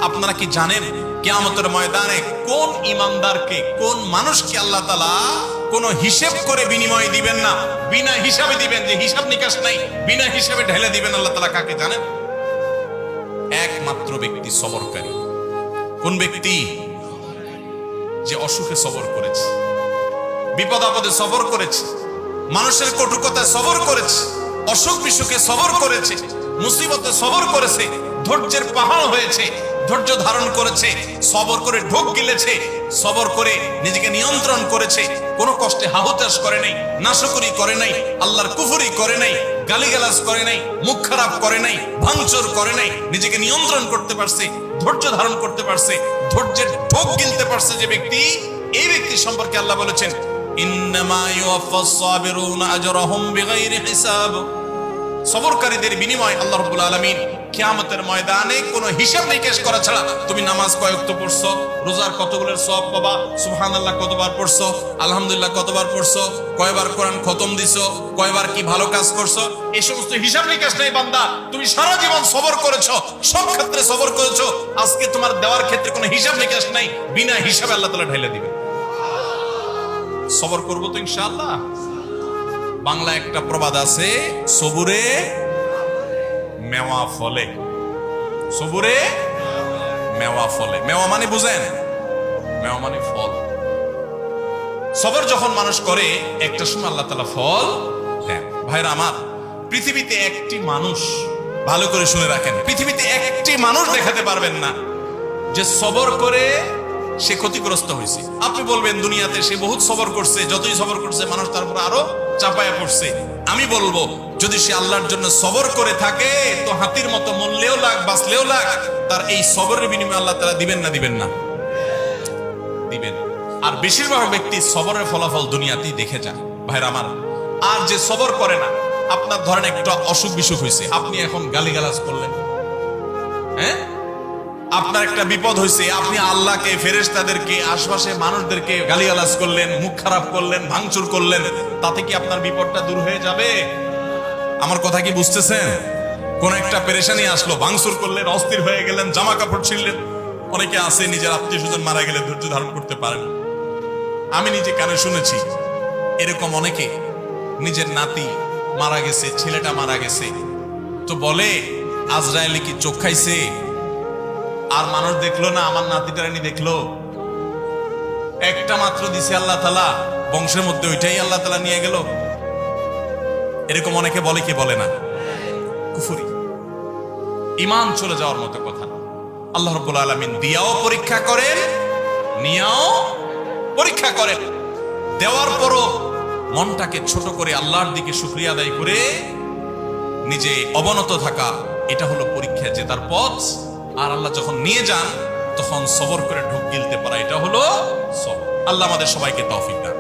আপনারা কি জানেন কিয়ামতের ময়দানে কোন ইমানদারকে, কোন মানুষকে আল্লাহ তাআলা কোন হিসাব করে বিনিময় দিবেন না, বিনা হিসাবে দিবেন, যে হিসাব নিকাশ নাই, বিনা হিসাবে ঢেলে দিবেন আল্লাহ তাআলা কাকে জানেন? একমাত্র ব্যক্তি সবরকারী। কোন ব্যক্তি? যে অসুখে সবর করেছে, বিপদ আপদে সবর করেছে, মানুষের কটুকতায় সবর করেছে, অসুখ বিসুখে সবর করেছে, মুসিবতে সবর করেছে, ধৈর্যের পাহাড় হয়েছে, ধৈর্য ধারণ করেছে, সবর করে ঢোক গিলেছে, সবর করে নিজেকে নিয়ন্ত্রণ করেছে, কোনো কষ্টে হাহুতাশ করে নাই, নাশকরি করে নাই, আল্লাহর কুফরি করে নাই, গালিগালাজ করে নাই, মুখ খারাপ করে নাই, ভাঙচুর করে নাই, নিজেকে নিয়ন্ত্রণ করতে পারছে, ধৈর্য ধারণ করতে পারছে, ধৈর্যের ঢোক গিলতে পারছে যে ব্যক্তি, এই ব্যক্তি সম্পর্কে আল্লাহ বলেছেন ইন্নামা ইউওয়াফাস সাবিরুনা আজরাহুম বিগাইরি হিসাব। সবরকারীদের বিনিময় আল্লাহ রাব্বুল আলামিন কিয়ামতের ময়দানে কোনো হিসাব নিকেশ করা ছাড়া, তুমি নামাজ কয় ওয়াক্ত পড়ছো, রোজার কতগুলোর সওয়াব পাবা, সুবহানাল্লাহ কতবার পড়ছো, আলহামদুলিল্লাহ কতবার পড়ছো, কয়বার কোরআন খতম দিছো, কয়বার কি ভালো কাজ করছো, এই সমস্ত হিসাব নিকেশ নেই বান্দা। তুমি সারা জীবন সবর করেছো, সব ক্ষেত্রে সবর করেছো, আজকে তোমার দেওয়ার ক্ষেত্রে কোনো হিসাব নিকেশ নাই, বিনা হিসাবে আল্লাহ তাআলা ঢেলে দিবেন। সবর করবো তো ইনশাআল্লাহ। বাংলা একটা প্রবাদ আছে, সবুরে মেওয়া ফলে। সবুরে মেওয়া ফলে। মেওয়া মানে বুঝেন? মেওয়া মানে ফল। সবর যখন মানুষ করে একটা সময় আল্লাহ তাআলা ফল দেন। ভাইরা আমার, পৃথিবীতে একটি মানুষ, ভালো করে শুনে রাখেন, পৃথিবীতে একটি মানুষ দেখাতে পারবেন না যে সবর করে সে ক্ষতিগ্রস্ত হয়েছে। আপনি বলবেন দুনিয়াতে সে বহুত সবর করছে, যতই সবর করছে মানুষ তার উপর আরো চাপায়া পড়ছে। আমি বলবো যদি সে আল্লাহর জন্য সবর করে থাকে তো হাতির মতো মরলেও লাগ, বাঁচলেও লাগ, তার এই সবরের বিনিময়ে আল্লাহ তাআলা দিবেন না দিবেন না? দিবেন। আর বেশিরভাগ ব্যক্তি সবরের ফলাফল দুনিয়াতেই দেখে যায় ভাইরা আমার। আর যে সবর করে না, আপনার ধরেন একটা অসুখ বিসুখ হয়েছে, আপনি এখন গালিগালাজ করলেন, হ্যাঁ, আপনার একটা বিপদ হয়েছে, আপনি আল্লাহকে, ফেরেশতাদেরকে, আশপাশে মানুষদেরকে গালিগালাজ করলেন, মুখ খারাপ করলেন, ভাঙচুর করলেন, তাতে কি আপনার বিপদটা দূর হয়ে যাবে? আমার কথা কি বুঝতেছেন? কোন একটা পেরেশানি আসলো, ভাঙচুর করলেন, অস্থির হয়ে গেলেন, জামা কাপড় ছিঁড়লেন। অনেকে আছে নিজের আত্মীয় স্বজন মারা গেলে ধৈর্য ধারণ করতে পারেন। আমি নিজে কানে শুনেছি এরকম অনেকে, নিজের নাতি মারা গেছে, ছেলেটা মারা গেছে, তো বলে আজরাইলে কি চোখ খাইছে? আর মানুষ দেখলো না, আমার নাতিটারানি দেখলো, একটা মাত্র দিছে আল্লাহ তাআলা, বংশের মধ্যে ওইটাই আল্লাহ তাআলা নিয়ে গেল। এরকম অনেকে বলে কি বলে না? কুফরি, ঈমান চলে যাওয়ার মতো কথা। আল্লাহ রাব্বুল আলামিন দিয়াও পরীক্ষা করেন, নিয়াও পরীক্ষা করেন। দেওয়ার পরও মনটাকে ছোট করে আল্লাহর দিকে শুকরিয়া আদায় করে নিজে অবনত থাকা, এটা হলো পরীক্ষা জেতার পথ। আর আল্লাহ যখন নিয়ে যান তখন সবর করে ঢুক গিলতে পারা, এটা হলো সবর। আল্লাহ আমাদের সবাইকে তৌফিক দান।